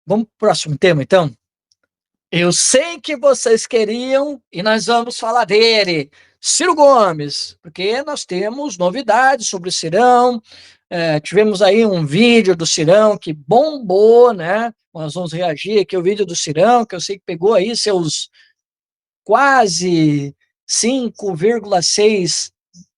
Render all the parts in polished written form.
Vamos para o próximo tema, então? Eu sei que vocês queriam e nós vamos falar dele, Ciro Gomes, porque nós temos novidades sobre o Cirão. Tivemos aí um vídeo do Cirão que bombou, né? Nós vamos reagir aqui ao vídeo do Cirão, que eu sei que pegou aí seus quase 5,6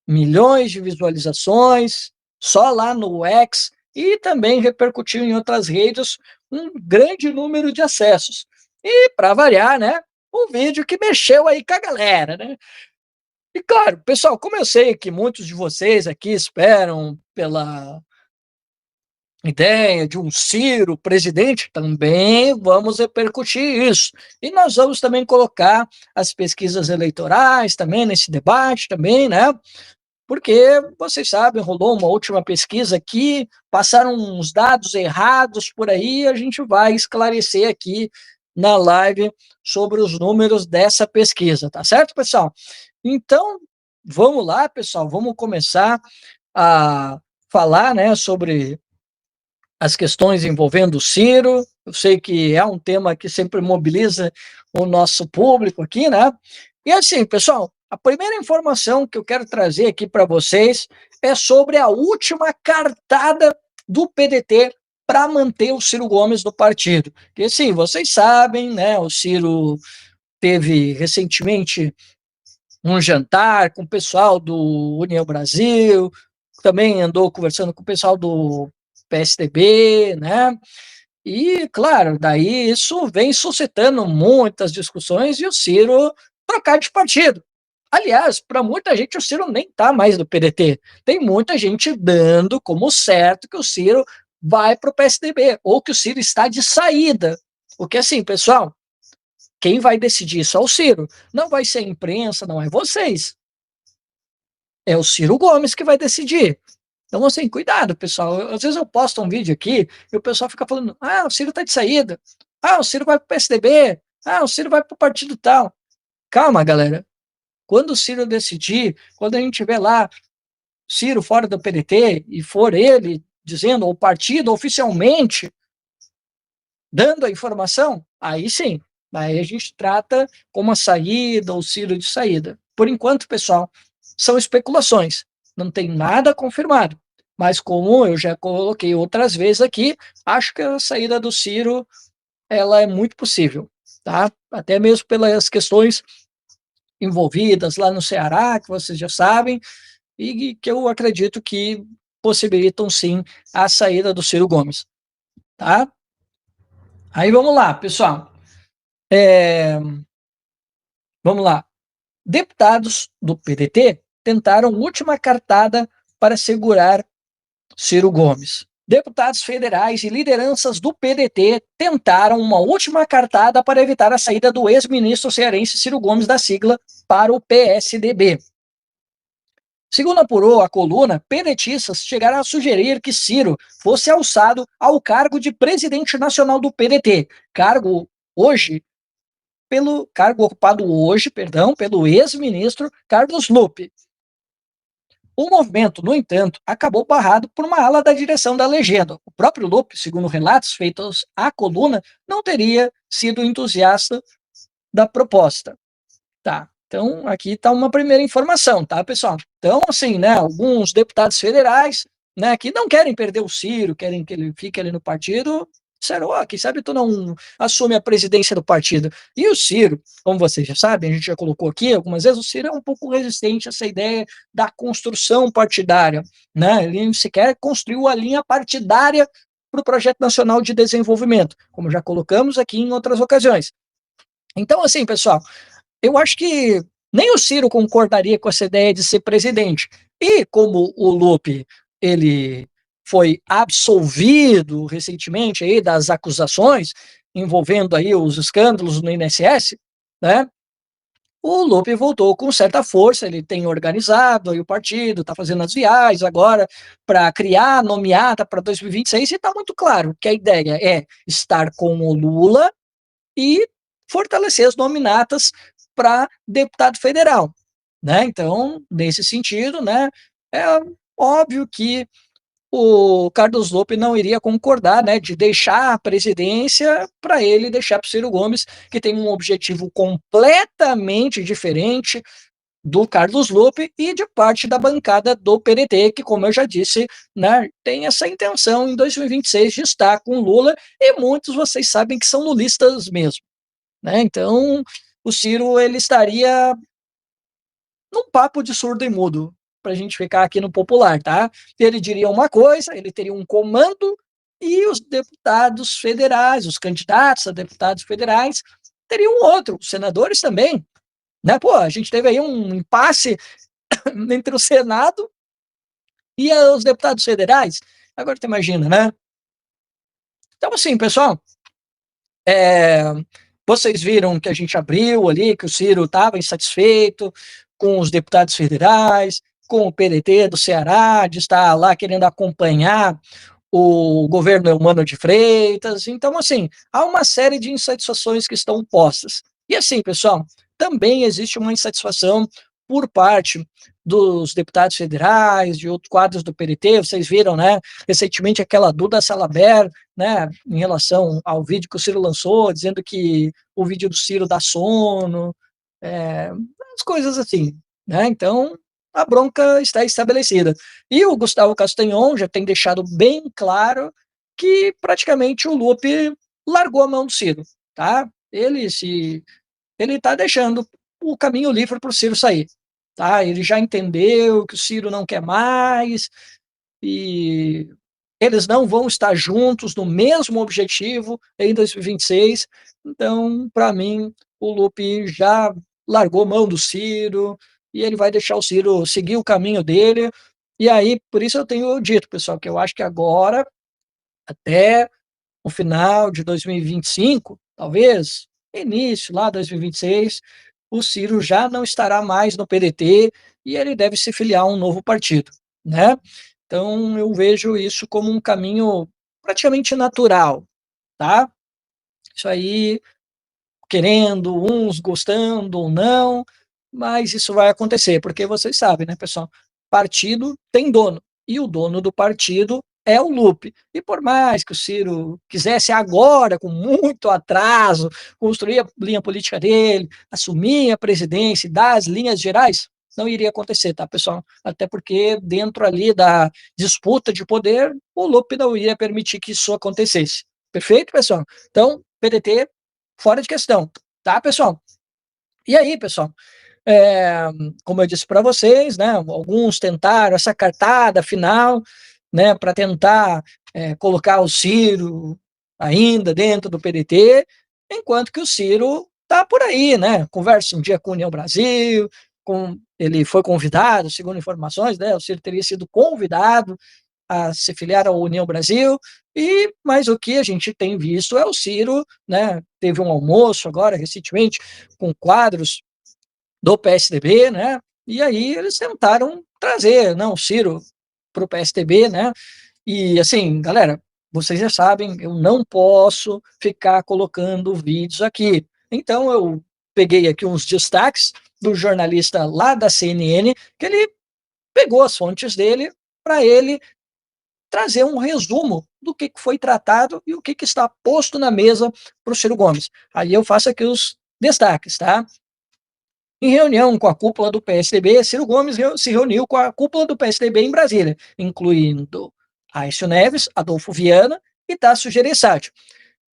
milhões de visualizações, só lá no X, e também repercutiu em outras redes um grande número de acessos. E, para variar, né, um vídeo que mexeu aí com a galera, né? E claro, pessoal, como eu sei que muitos de vocês aqui esperam pela ideia de um Ciro presidente, também vamos repercutir isso. E nós vamos também colocar as pesquisas eleitorais também nesse debate também, né? Porque, vocês sabem, rolou uma última pesquisa aqui, passaram uns dados errados por aí, a gente vai esclarecer aqui na live sobre os números dessa pesquisa, tá certo, pessoal? Então, vamos lá, pessoal, vamos começar a falar, né, sobre as questões envolvendo o Ciro. Eu sei que é um tema que sempre mobiliza o nosso público aqui, né? E assim, pessoal, a primeira informação que eu quero trazer aqui para vocês é sobre a última cartada do PDT para manter o Ciro Gomes no partido. Porque, sim, vocês sabem, né? O Ciro teve recentemente um jantar com o pessoal do União Brasil, também andou conversando com o pessoal do PSDB, né? E, claro, daí isso vem suscitando muitas discussões e o Ciro trocar de partido. Aliás, para muita gente o Ciro nem está mais no PDT. Tem muita gente dando como certo que o Ciro vai para o PSDB, ou que o Ciro está de saída. Porque assim, pessoal, quem vai decidir isso é o Ciro. Não vai ser a imprensa, não é vocês. É o Ciro Gomes que vai decidir. Então, assim, cuidado, pessoal. Às vezes eu posto um vídeo aqui e o pessoal fica falando: ah, o Ciro tá de saída. Ah, o Ciro vai pro PSDB. Ah, o Ciro vai pro partido tal. Calma, galera. Quando o Ciro decidir, quando a gente tiver lá Ciro fora do PDT e for ele dizendo, ou o partido oficialmente dando a informação, aí sim. Aí a gente trata como a saída ou Ciro de saída. Por enquanto, pessoal, são especulações. Não tem nada confirmado. Mas como eu já coloquei outras vezes aqui, acho que a saída do Ciro ela é muito possível, tá? Até mesmo pelas questões envolvidas lá no Ceará, que vocês já sabem, e que eu acredito que possibilitam sim a saída do Ciro Gomes, tá? Aí vamos lá, pessoal. É, vamos lá. Deputados do PDT tentaram última cartada para segurar Ciro Gomes. Deputados federais e lideranças do PDT tentaram uma última cartada para evitar a saída do ex-ministro cearense Ciro Gomes da sigla para o PSDB. Segundo apurou a coluna, pedetistas chegaram a sugerir que Ciro fosse alçado ao cargo de presidente nacional do PDT, cargo ocupado hoje, pelo ex-ministro Carlos Lupe. O movimento, no entanto, acabou barrado por uma ala da direção da legenda. O próprio Lupe, segundo relatos feitos à coluna, não teria sido entusiasta da proposta. Tá. Então, aqui está uma primeira informação, tá, pessoal? Então, assim, né, alguns deputados federais, né, que não querem perder o Ciro, querem que ele fique ali no partido, disseram, ó, quem sabe tu não assume a presidência do partido. E o Ciro, como vocês já sabem, a gente já colocou aqui algumas vezes, o Ciro é um pouco resistente a essa ideia da construção partidária, né? Ele sequer construiu a linha partidária para o Projeto Nacional de Desenvolvimento, como já colocamos aqui em outras ocasiões. Então, assim, pessoal, eu acho que nem o Ciro concordaria com essa ideia de ser presidente. E como o Lupe, ele foi absolvido recentemente aí das acusações envolvendo aí os escândalos no INSS, né? O Lupe voltou com certa força, ele tem organizado aí o partido, está fazendo as viagens agora para criar nomeata para 2026 e está muito claro que a ideia é estar com o Lula e fortalecer as nominatas para deputado federal, né? Então, nesse sentido, né, é óbvio que o Carlos Lupe não iria concordar, né, de deixar a presidência para ele deixar para o Ciro Gomes, que tem um objetivo completamente diferente do Carlos Lupe e de parte da bancada do PDT, que, como eu já disse, né, tem essa intenção em 2026 de estar com Lula, e muitos vocês sabem que são lulistas mesmo, né? Então, o Ciro ele estaria num papo de surdo e mudo, para a gente ficar aqui no popular, tá? Ele diria uma coisa, ele teria um comando, e os deputados federais, os candidatos a deputados federais, teriam outro, os senadores também, né? Pô, a gente teve aí um impasse entre o Senado e os deputados federais. Agora tu imagina, né? Então, assim, pessoal, é, vocês viram que a gente abriu ali, que o Ciro estava insatisfeito com os deputados federais, com o PDT do Ceará, de estar lá querendo acompanhar o governo Eumano de Freitas. Então, assim, há uma série de insatisfações que estão postas. E assim, pessoal, também existe uma insatisfação por parte dos deputados federais, de outros quadros do PDT. Vocês viram, né, recentemente aquela Duda Salabert, né, em relação ao vídeo que o Ciro lançou, dizendo que o vídeo do Ciro dá sono, é, as coisas assim, né? Então, a bronca está estabelecida. E o Gustavo Castanhon já tem deixado bem claro que praticamente o Lupe largou a mão do Ciro, tá? Ele está deixando o caminho livre para o Ciro sair, tá? Ele já entendeu que o Ciro não quer mais e eles não vão estar juntos no mesmo objetivo em 2026. Então, para mim, o Lupe já largou mão do Ciro e ele vai deixar o Ciro seguir o caminho dele. E aí, por isso eu tenho dito, pessoal, que eu acho que agora, até o final de 2025, talvez, início lá 2026, o Ciro já não estará mais no PDT e ele deve se filiar a um novo partido, né? Então eu vejo isso como um caminho praticamente natural, tá? Isso aí, querendo, uns gostando ou não, mas isso vai acontecer, porque vocês sabem, né, pessoal? Partido tem dono, e o dono do partido é o Lupe. E por mais que o Ciro quisesse agora, com muito atraso, construir a linha política dele, assumir a presidência e dar as linhas gerais, não iria acontecer, tá, pessoal? Até porque dentro ali da disputa de poder, o Lupe não iria permitir que isso acontecesse. Perfeito, pessoal? Então, PDT fora de questão, tá, pessoal? E aí, pessoal, é, como eu disse para vocês, né, alguns tentaram essa cartada final, né, para tentar colocar o Ciro ainda dentro do PDT, enquanto que o Ciro tá por aí, né, conversa um dia com a União Brasil, ele foi convidado, segundo informações, né, o Ciro teria sido convidado a se filiar à União Brasil, e mas o que a gente tem visto é o Ciro, né, teve um almoço agora recentemente com quadros do PSDB, né, e aí eles tentaram trazer, não, o Ciro para o PSDB, né, e assim, galera, vocês já sabem, eu não posso ficar colocando vídeos aqui, então eu peguei aqui uns destaques do jornalista lá da CNN, que ele pegou as fontes dele para ele trazer um resumo do que foi tratado e o que está posto na mesa para o Ciro Gomes. Aí eu faço aqui os destaques, tá? Em reunião com a cúpula do PSDB, Ciro Gomes se reuniu com a cúpula do PSDB em Brasília, incluindo Aécio Neves, Adolfo Viana e Tasso Gereissati.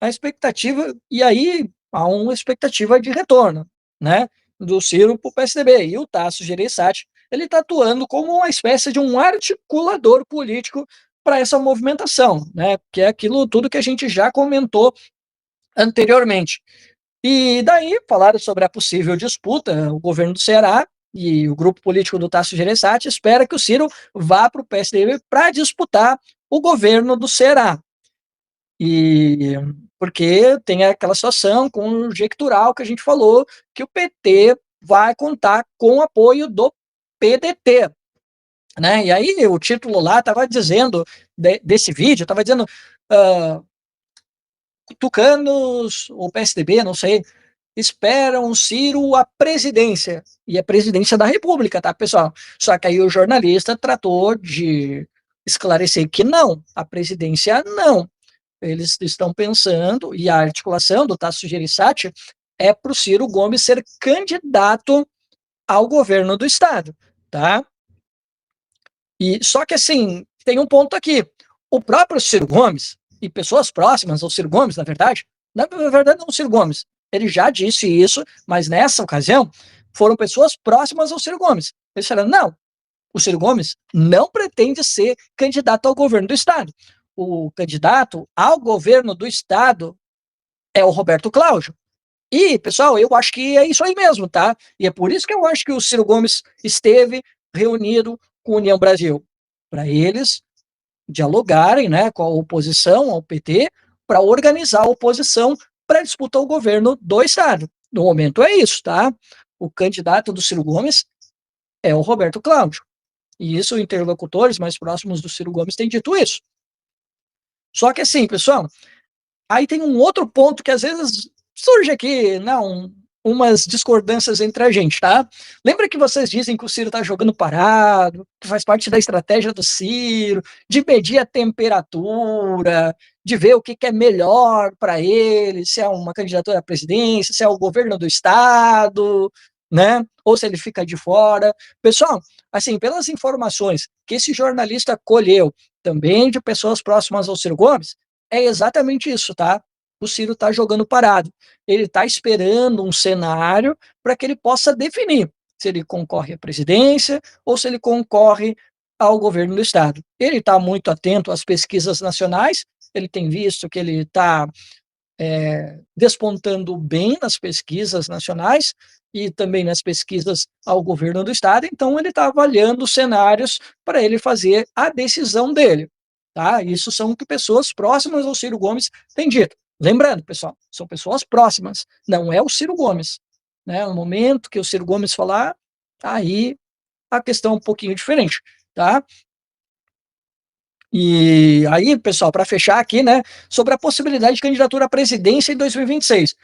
A expectativa, e aí há uma expectativa de retorno, né, do Ciro para o PSDB. E o Tasso Gereissati, ele está atuando como uma espécie de um articulador político para essa movimentação, né, que é aquilo tudo que a gente já comentou anteriormente. E daí falaram sobre a possível disputa, o governo do Ceará e o grupo político do Tasso Gereissati espera que o Ciro vá para o PSDB para disputar o governo do Ceará. E porque tem aquela situação conjectural que a gente falou, que o PT vai contar com o apoio do PDT, né? E aí o título lá estava dizendo, desse vídeo, estava dizendo uh, tucanos, ou PSDB, não sei, esperam Ciro a presidência, e a presidência da República, tá, pessoal? Só que aí o jornalista tratou de esclarecer que não, a presidência não. Eles estão pensando, e a articulação do Tasso Gereissati é para o Ciro Gomes ser candidato ao governo do estado, tá? E só que assim, tem um ponto aqui. O próprio Ciro Gomes e pessoas próximas ao Ciro Gomes, na verdade não o Ciro Gomes, ele já disse isso, mas nessa ocasião foram pessoas próximas ao Ciro Gomes. Eles falaram: não, o Ciro Gomes não pretende ser candidato ao governo do estado. O candidato ao governo do estado é o Roberto Cláudio. E, pessoal, eu acho que é isso aí mesmo, tá? E é por isso que eu acho que o Ciro Gomes esteve reunido com a União Brasil, para eles dialogarem, né, com a oposição ao PT, para organizar a oposição para disputar o governo do estado. No momento é isso, tá? O candidato do Ciro Gomes é o Roberto Cláudio. E isso, interlocutores mais próximos do Ciro Gomes têm dito isso. Só que assim, pessoal, aí tem um outro ponto que às vezes surge aqui, não, umas discordâncias entre a gente, tá? Lembra que vocês dizem que o Ciro tá jogando parado, que faz parte da estratégia do Ciro, de medir a temperatura, de ver o que é melhor para ele, se é uma candidatura à presidência, se é o governo do estado, né? Ou se ele fica de fora. Pessoal, assim, pelas informações que esse jornalista colheu, também de pessoas próximas ao Ciro Gomes, é exatamente isso, tá? O Ciro está jogando parado. Ele está esperando um cenário para que ele possa definir se ele concorre à presidência ou se ele concorre ao governo do estado. Ele está muito atento às pesquisas nacionais, ele tem visto que ele está despontando bem nas pesquisas nacionais e também nas pesquisas ao governo do estado, então ele está avaliando cenários para ele fazer a decisão dele. Tá? Isso são o que pessoas próximas ao Ciro Gomes têm dito. Lembrando, pessoal, são pessoas próximas, não é o Ciro Gomes. Né? No momento que o Ciro Gomes falar, aí a questão é um pouquinho diferente. Tá? E aí, pessoal, para fechar aqui, né, sobre a possibilidade de candidatura à presidência em 2026.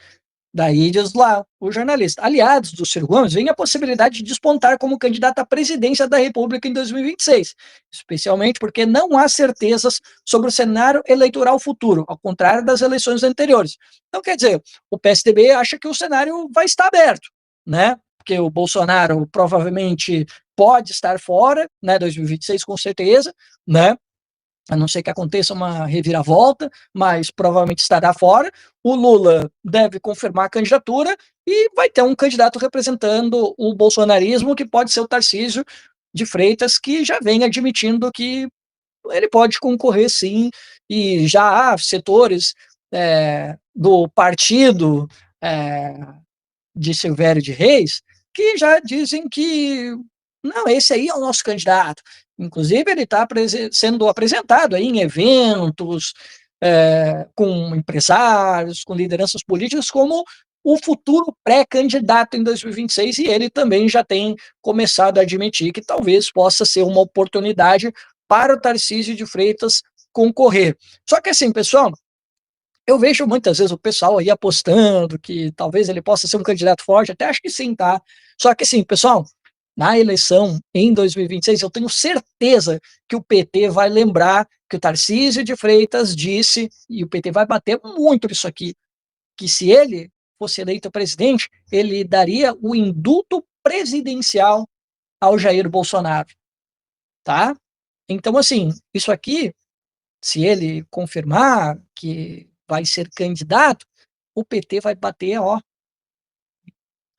Daí diz lá o jornalista: aliados do Ciro Gomes veem a possibilidade de despontar como candidato à presidência da República em 2026, especialmente porque não há certezas sobre o cenário eleitoral futuro, ao contrário das eleições anteriores. Então, quer dizer, o PSDB acha que o cenário vai estar aberto, né? Porque o Bolsonaro provavelmente pode estar fora, né, 2026 com certeza, né? A não ser que aconteça uma reviravolta, mas provavelmente estará fora. O Lula deve confirmar a candidatura e vai ter um candidato representando o bolsonarismo, que pode ser o Tarcísio de Freitas, que já vem admitindo que ele pode concorrer sim, e já há setores do partido é, de Silvério de Reis que já dizem que não, esse aí é o nosso candidato. Inclusive, ele está sendo apresentado aí em eventos, com empresários, com lideranças políticas, como o futuro pré-candidato em 2026, e ele também já tem começado a admitir que talvez possa ser uma oportunidade para o Tarcísio de Freitas concorrer. Só que assim, pessoal, eu vejo muitas vezes o pessoal aí apostando que talvez ele possa ser um candidato forte, até acho que sim, tá? Só que assim, pessoal, na eleição em 2026, eu tenho certeza que o PT vai lembrar que o Tarcísio de Freitas disse, e o PT vai bater muito nisso aqui, que se ele fosse eleito presidente, ele daria o indulto presidencial ao Jair Bolsonaro, tá? Então, assim, isso aqui, se ele confirmar que vai ser candidato, o PT vai bater, ó,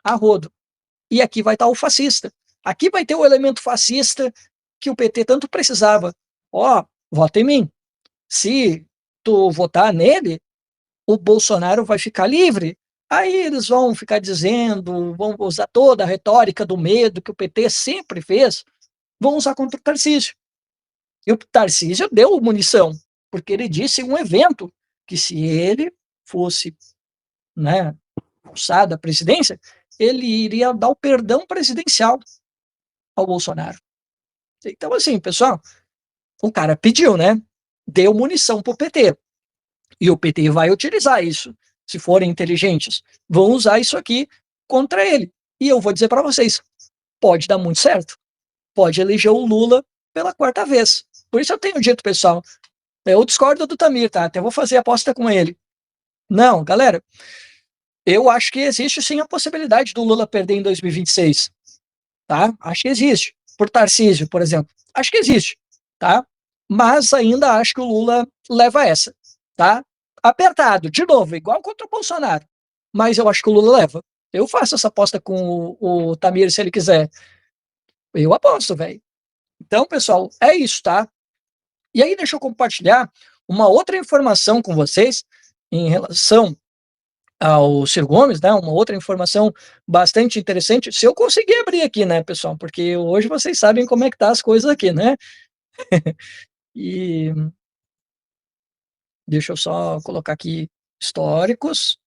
a rodo. E aqui vai estar o fascista. Aqui vai ter o elemento fascista que o PT tanto precisava. Ó, vota em mim. Se tu votar nele, o Bolsonaro vai ficar livre. Aí eles vão ficar dizendo, vão usar toda a retórica do medo que o PT sempre fez, vão usar contra o Tarcísio. E o Tarcísio deu munição, porque ele disse em um evento que se ele fosse, né, alçado à presidência, ele iria dar o perdão presidencial ao Bolsonaro. Então, assim, pessoal, o cara pediu, né? Deu munição pro PT. E o PT vai utilizar isso. Se forem inteligentes, vão usar isso aqui contra ele. E eu vou dizer para vocês, pode dar muito certo. Pode eleger o Lula pela quarta vez. Por isso eu tenho dito, pessoal, eu discordo do Tamir, tá? Até vou fazer aposta com ele. Não, galera, eu acho que existe sim a possibilidade do Lula perder em 2026, tá? Acho que existe. Por Tarcísio, por exemplo. Acho que existe, tá? Mas ainda acho que o Lula leva essa, tá? Apertado, de novo, igual contra o Bolsonaro. Mas eu acho que o Lula leva. Eu faço essa aposta com o Tamir se ele quiser. Eu aposto, velho. Então, pessoal, é isso, tá? E aí, deixa eu compartilhar uma outra informação com vocês em relação ao Ciro Gomes, né? Uma outra informação bastante interessante. Se eu conseguir abrir aqui, né, pessoal? Porque hoje vocês sabem como é que tá as coisas aqui, né? E deixa eu só colocar aqui históricos.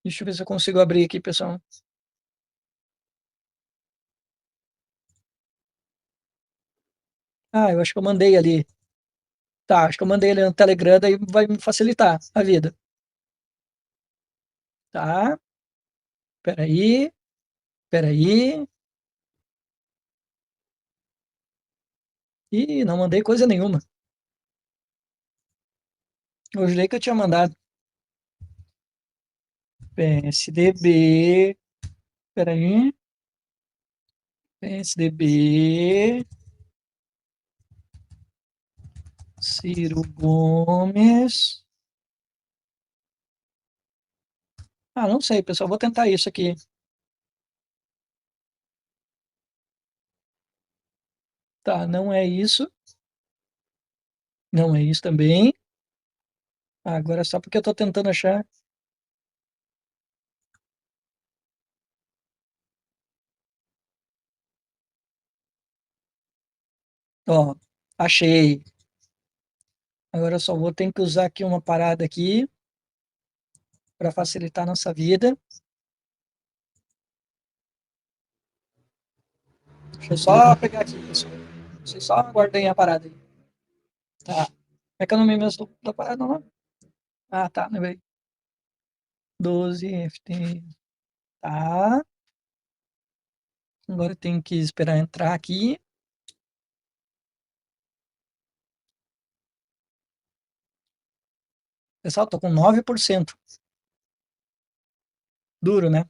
Deixa eu ver se eu consigo abrir aqui, pessoal. Ah, eu acho que eu mandei ali. Tá, acho que eu mandei ali no Telegram, daí vai me facilitar a vida. Tá, peraí, peraí. Ih, não mandei coisa nenhuma. Eu jurei que eu tinha mandado. PSDB. Peraí. PSDB. Ciro Gomes. Ah, não sei, pessoal. Vou tentar isso aqui. Tá, não é isso. Não é isso também. Agora só porque eu tô tentando achar. Ó, achei. Agora eu só vou ter que usar aqui uma parada aqui para facilitar a nossa vida. Deixa eu só pegar aqui, pessoal. Vocês só aguardem a parada aí. Tá. Como é que é o nome mesmo da parada, não? Ah, tá, lembrei. 12 FT. Tá. Agora tem que esperar entrar aqui. Pessoal, tô com 9%. Duro, né?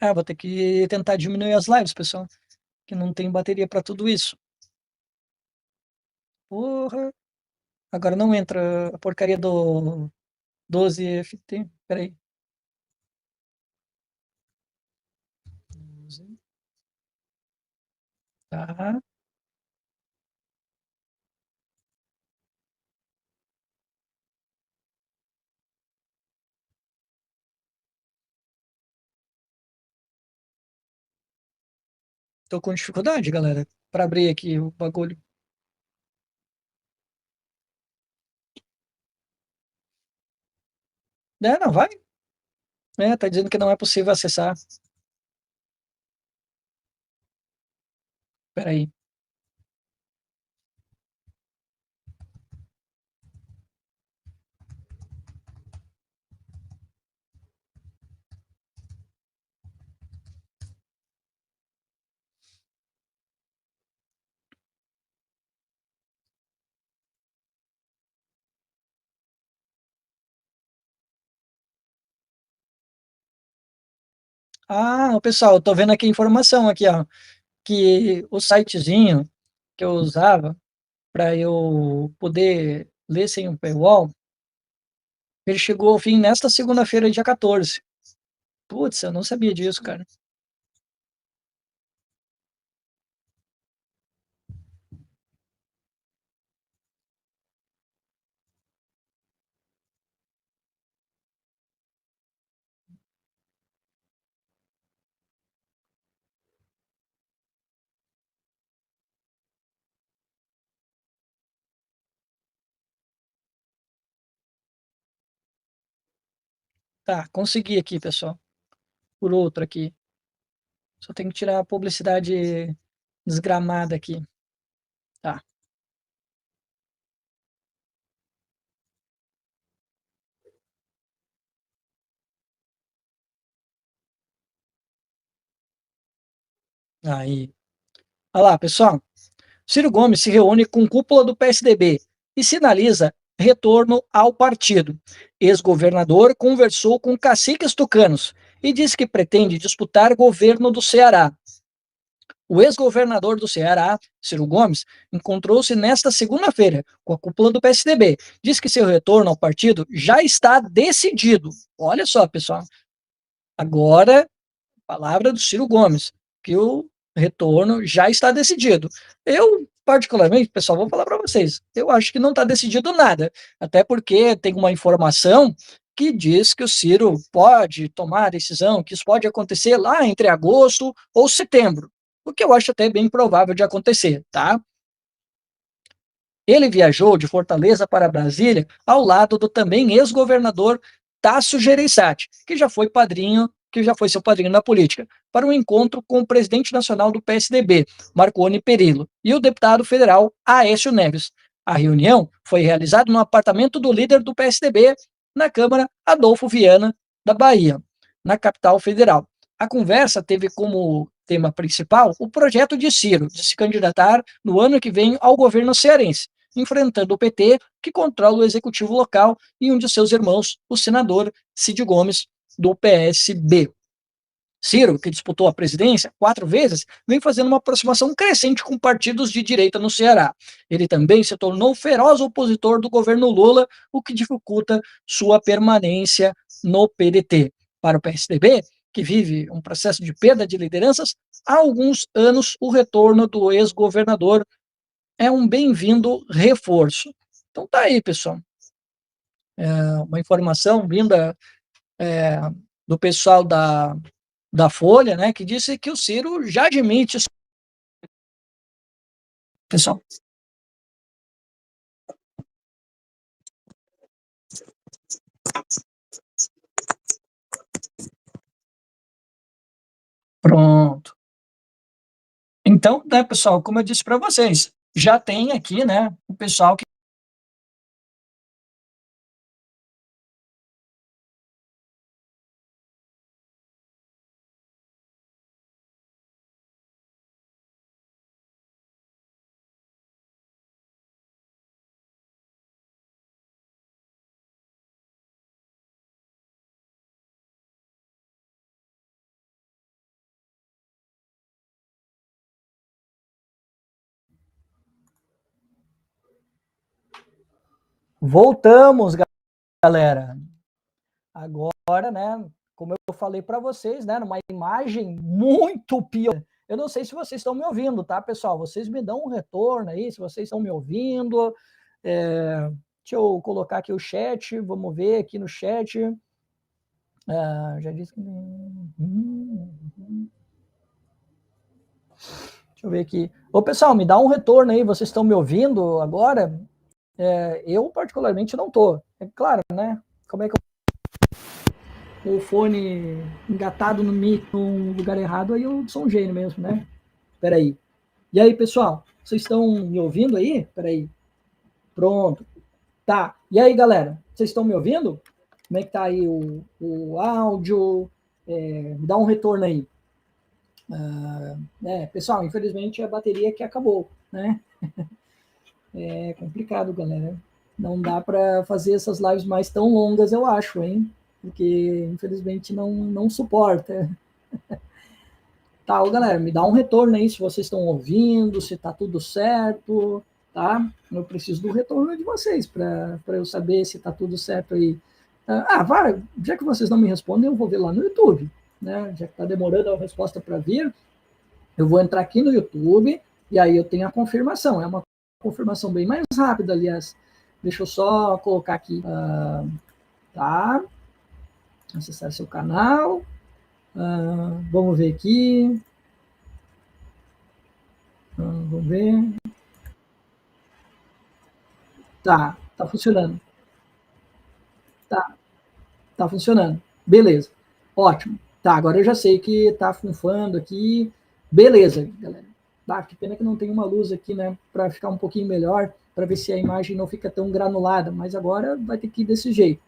Ah, vou ter que tentar diminuir as lives, pessoal, que não tem bateria para tudo isso. Porra. Agora não entra a porcaria do 12FT. Peraí. 12. Tá. Tô com dificuldade, galera, para abrir aqui o bagulho. É, não vai? É, tá dizendo que não é possível acessar. Peraí. Ah, pessoal, eu tô vendo aqui a informação aqui, ó, que o sitezinho que eu usava para eu poder ler sem o paywall, ele chegou ao fim nesta segunda-feira, dia 14. Putz, eu não sabia disso, cara. Tá, consegui aqui, pessoal. Por outro aqui. Só tenho que tirar a publicidade desgramada aqui. Tá, aí. Olha lá, pessoal. Ciro Gomes se reúne com cúpula do PSDB e sinaliza retorno ao partido. Ex-governador conversou com caciques tucanos e disse que pretende disputar governo do Ceará. O ex-governador do Ceará, Ciro Gomes, encontrou-se nesta segunda-feira com a cúpula do PSDB. Diz que seu retorno ao partido já está decidido. Olha só, pessoal. Agora, palavra do Ciro Gomes, que o retorno já está decidido. Eu, particularmente, pessoal, vou falar para vocês, eu acho que não está decidido nada, até porque tem uma informação que diz que o Ciro pode tomar a decisão, que isso pode acontecer lá entre agosto ou setembro, o que eu acho até bem provável de acontecer, tá? Ele viajou de Fortaleza para Brasília ao lado do também ex-governador Tasso Gereissati, que já foi seu padrinho na política, para um encontro com o presidente nacional do PSDB, Marconi Perillo, e o deputado federal Aécio Neves. A reunião foi realizada no apartamento do líder do PSDB na Câmara, Adolfo Viana, da Bahia, na capital federal. A conversa teve como tema principal o projeto de Ciro de se candidatar no ano que vem ao governo cearense, enfrentando o PT, que controla o executivo local, e um de seus irmãos, o senador Cid Gomes, do PSB. Ciro, que disputou a presidência 4 vezes, vem fazendo uma aproximação crescente com partidos de direita no Ceará. Ele também se tornou feroz opositor do governo Lula, o que dificulta sua permanência no PDT. Para o PSDB, que vive um processo de perda de lideranças, há alguns anos o retorno do ex-governador é um bem-vindo reforço. Então tá aí, pessoal. Uma informação vinda do pessoal da Folha, né, que disse que o Ciro já admite isso. Pessoal. Pronto. Então, né, pessoal, como eu disse para vocês, já tem aqui, né, o pessoal que voltamos, galera. Agora, né, como eu falei para vocês, né, numa imagem muito pior. Eu não sei se vocês estão me ouvindo, tá, pessoal? Vocês me dão um retorno aí, se vocês estão me ouvindo. Deixa eu colocar aqui o chat, vamos ver aqui no chat. Já disse que. Deixa eu ver aqui. Ô, pessoal, me dá um retorno aí, vocês estão me ouvindo agora? Eu, particularmente, não tô. É claro, né? Como é que o fone engatado no lugar errado, aí eu sou um gênio mesmo, né? Peraí. E aí, pessoal? Vocês estão me ouvindo aí? Peraí. Pronto. Tá. E aí, galera? Vocês estão me ouvindo? Como é que tá aí o áudio? Me dá um retorno aí. Pessoal, infelizmente a bateria que acabou, né? É complicado, galera. Não dá para fazer essas lives mais tão longas, eu acho, hein? Porque infelizmente não suporta. Tá, galera, me dá um retorno aí se vocês estão ouvindo, se tá tudo certo, tá? Eu preciso do retorno de vocês para eu saber se tá tudo certo aí. Já que vocês não me respondem, eu vou ver lá no YouTube, né? Já que tá demorando a resposta para vir, eu vou entrar aqui no YouTube e aí eu tenho a confirmação. É uma confirmação bem mais rápida, aliás. Deixa eu só colocar aqui. Tá. Acessar seu canal. Vamos ver aqui. Vamos ver. Tá funcionando. Tá funcionando. Beleza. Ótimo. Tá, agora eu já sei que tá funfando aqui. Beleza, galera. Que pena que não tem uma luz aqui, né, para ficar um pouquinho melhor, para ver se a imagem não fica tão granulada, mas agora vai ter que ir desse jeito.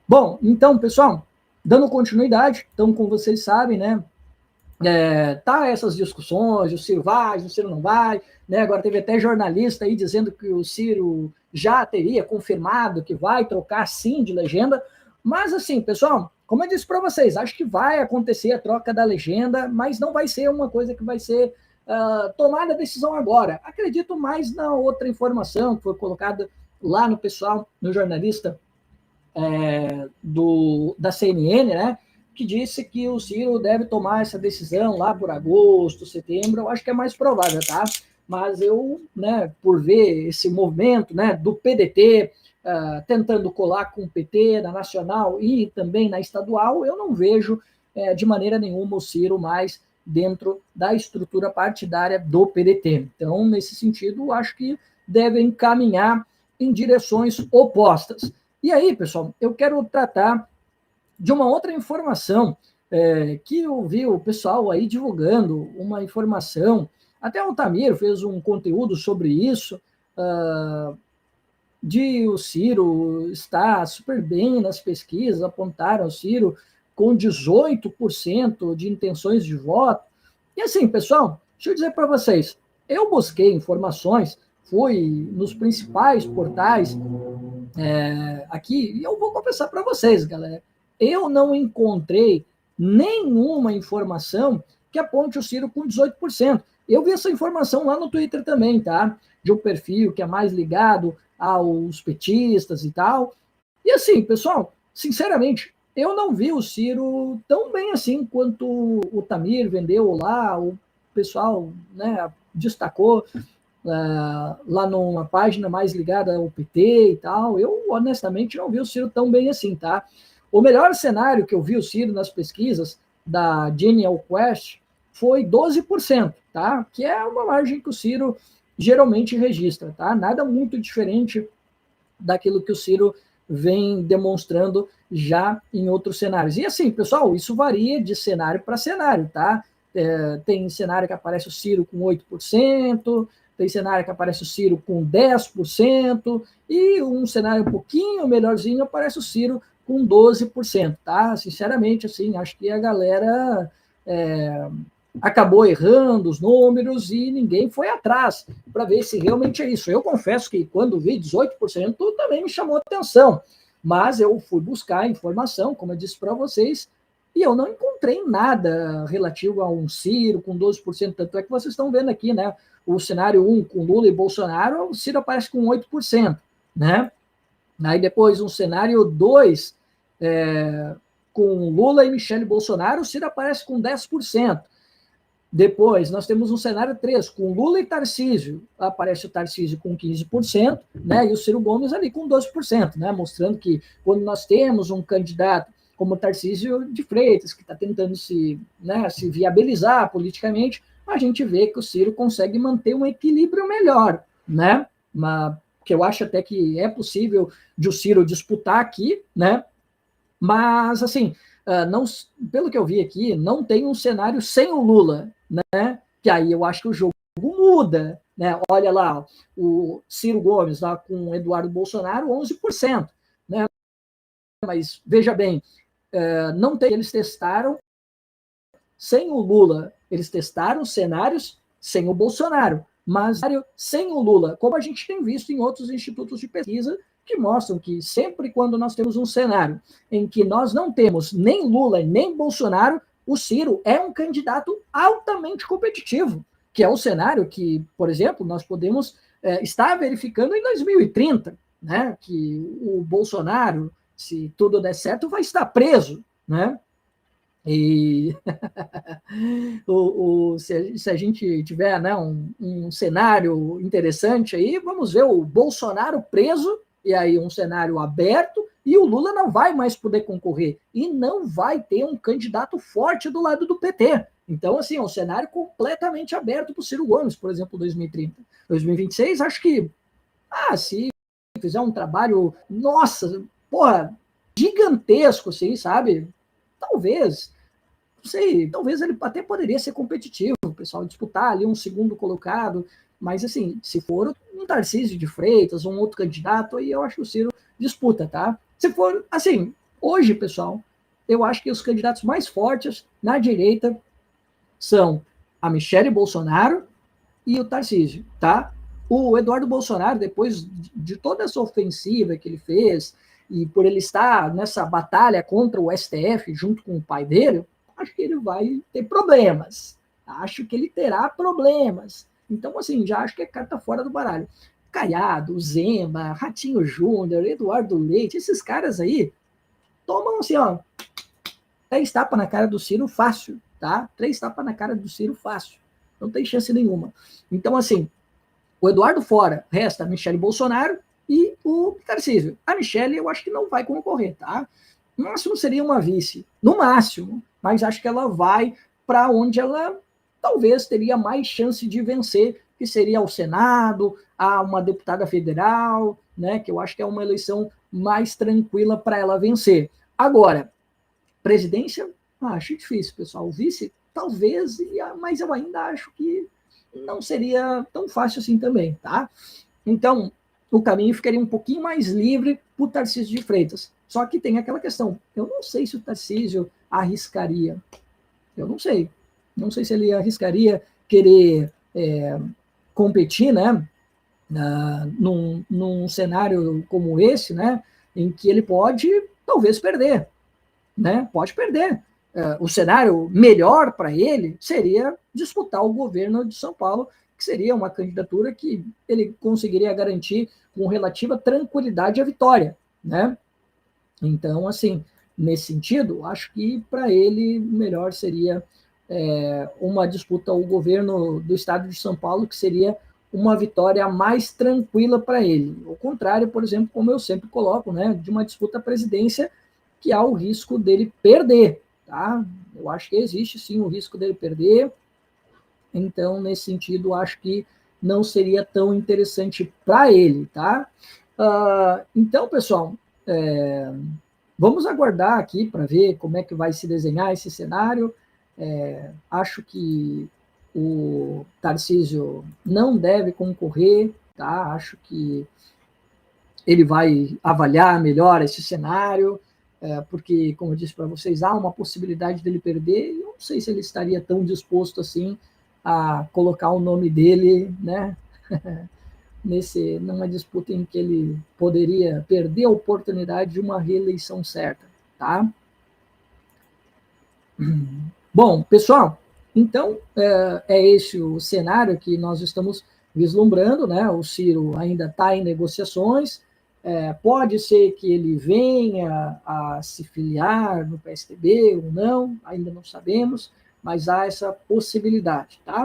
Bom, então, pessoal, dando continuidade, então, como vocês sabem, né, Tá essas discussões, o Ciro vai, o Ciro não vai, né? Agora teve até jornalista aí dizendo que o Ciro já teria confirmado que vai trocar sim de legenda, mas assim, pessoal, como eu disse para vocês, acho que vai acontecer a troca da legenda, mas não vai ser uma coisa que vai ser tomada a decisão agora. Acredito mais na outra informação que foi colocada lá no pessoal, no jornalista da CNN, né? Que disse que o Ciro deve tomar essa decisão lá por agosto, setembro, eu acho que é mais provável, tá? Mas eu, né, por ver esse movimento, né, do PDT tentando colar com o PT na nacional e também na estadual, eu não vejo de maneira nenhuma o Ciro mais dentro da estrutura partidária do PDT. Então, nesse sentido, acho que devem caminhar em direções opostas. E aí, pessoal, eu quero tratar de uma outra informação que eu vi o pessoal aí divulgando uma informação, até o Tamir fez um conteúdo sobre isso, de o Ciro estar super bem nas pesquisas, apontaram o Ciro com 18% de intenções de voto. E assim, pessoal, deixa eu dizer para vocês, eu busquei informações, fui nos principais portais aqui, e eu vou confessar para vocês, galera, eu não encontrei nenhuma informação que aponte o Ciro com 18%. Eu vi essa informação lá no Twitter também, tá? De um perfil que é mais ligado aos petistas e tal. E assim, pessoal, sinceramente, eu não vi o Ciro tão bem assim quanto o Tamir vendeu lá, o pessoal, né, destacou lá numa página mais ligada ao PT e tal. Eu, honestamente, não vi o Ciro tão bem assim, tá? O melhor cenário que eu vi o Ciro nas pesquisas da Genial Quest foi 12%, tá? Que é uma margem que o Ciro geralmente registra, tá? Nada muito diferente daquilo que o Ciro vem demonstrando já em outros cenários. E assim, pessoal, isso varia de cenário para cenário, tá? Tem cenário que aparece o Ciro com 8%, tem cenário que aparece o Ciro com 10%, e um cenário um pouquinho melhorzinho aparece o Ciro com 12%, tá? Sinceramente, assim, acho que a galera acabou errando os números e ninguém foi atrás para ver se realmente é isso. Eu confesso que quando vi 18% também me chamou atenção, mas eu fui buscar informação, como eu disse para vocês, e eu não encontrei nada relativo a um Ciro com 12%, tanto é que vocês estão vendo aqui, né? O cenário 1 com Lula e Bolsonaro, o Ciro aparece com 8%, né? Aí depois um cenário 2 com Lula e Michele Bolsonaro, o Ciro aparece com 10%. Depois, nós temos um cenário 3, com Lula e Tarcísio. Aparece o Tarcísio com 15%, né, e o Ciro Gomes ali com 12%, né, mostrando que quando nós temos um candidato como o Tarcísio de Freitas, que está tentando se viabilizar politicamente, a gente vê que o Ciro consegue manter um equilíbrio melhor, né? Que eu acho até que é possível de o Ciro disputar aqui, né? Mas, assim, não, pelo que eu vi aqui, não tem um cenário sem o Lula, né? Que aí eu acho que o jogo muda, né? Olha lá, o Ciro Gomes lá com o Eduardo Bolsonaro, 11%, né? Mas, veja bem, não tem, eles testaram sem o Lula, eles testaram cenários sem o Bolsonaro, mas sem o Lula, como a gente tem visto em outros institutos de pesquisa que mostram que sempre quando nós temos um cenário em que nós não temos nem Lula nem Bolsonaro, o Ciro é um candidato altamente competitivo, que é o cenário que, por exemplo, nós podemos estar verificando em 2030, né? Que o Bolsonaro, se tudo der certo, vai estar preso, né? E se a gente tiver, né, um cenário interessante aí, vamos ver o Bolsonaro preso, e aí um cenário aberto, e o Lula não vai mais poder concorrer, e não vai ter um candidato forte do lado do PT. Então, assim, é um cenário completamente aberto para o Ciro Gomes, por exemplo, 2030. 2026, acho que, se fizer um trabalho, nossa, porra, gigantesco, assim, sabe? Talvez, não sei, talvez ele até poderia ser competitivo, o pessoal disputar ali um segundo colocado, mas assim, se for um Tarcísio de Freitas, um outro candidato, aí eu acho que o Ciro disputa, tá? Se for, assim, hoje, pessoal, eu acho que os candidatos mais fortes na direita são a Michele Bolsonaro e o Tarcísio, tá? O Eduardo Bolsonaro, depois de toda essa ofensiva que ele fez, e por ele estar nessa batalha contra o STF junto com o pai dele, acho que ele vai ter problemas. Acho que ele terá problemas. Então, assim, já acho que é carta fora do baralho. Caiado, Zema, Ratinho Júnior, Eduardo Leite, esses caras aí tomam assim, ó, 3 tapas na cara do Ciro fácil, tá? 3 tapas na cara do Ciro fácil. Não tem chance nenhuma. Então, assim, o Eduardo fora, resta a Michele Bolsonaro e o Tarcísio. A Michele eu acho que não vai concorrer, tá? No máximo seria uma vice, no máximo, mas acho que ela vai para onde ela talvez teria mais chance de vencer, que seria ao Senado, a uma deputada federal, né, que eu acho que é uma eleição mais tranquila para ela vencer. Agora, presidência, acho difícil, pessoal. O vice, talvez, mas eu ainda acho que não seria tão fácil assim também, tá? Então, o caminho ficaria um pouquinho mais livre para o Tarcísio de Freitas. Só que tem aquela questão, eu não sei se o Tarcísio arriscaria. Eu não sei. Não sei se ele arriscaria querer competir, né? Num cenário como esse, né? Em que ele pode, talvez, perder. Né? Pode perder. O cenário melhor para ele seria disputar o governo de São Paulo, que seria uma candidatura que ele conseguiria garantir com relativa tranquilidade a vitória, né? Então, assim, nesse sentido, acho que para ele melhor seria uma disputa ao governo do estado de São Paulo, que seria uma vitória mais tranquila para ele. Ao contrário, por exemplo, como eu sempre coloco, né, de uma disputa à presidência que há o risco dele perder, tá? Eu acho que existe sim o risco dele perder. Então, nesse sentido, acho que não seria tão interessante para ele, tá? Então, pessoal, vamos aguardar aqui para ver como é que vai se desenhar esse cenário. Acho que o Tarcísio não deve concorrer, tá? Acho que ele vai avaliar melhor esse cenário, porque, como eu disse para vocês, há uma possibilidade dele perder, e eu não sei se ele estaria tão disposto assim a colocar o nome dele, né, numa disputa em que ele poderia perder a oportunidade de uma reeleição certa, tá? Bom, pessoal, então é esse o cenário que nós estamos vislumbrando, né? O Ciro ainda está em negociações, pode ser que ele venha a se filiar no PSDB ou não, ainda não sabemos, mas há essa possibilidade, tá?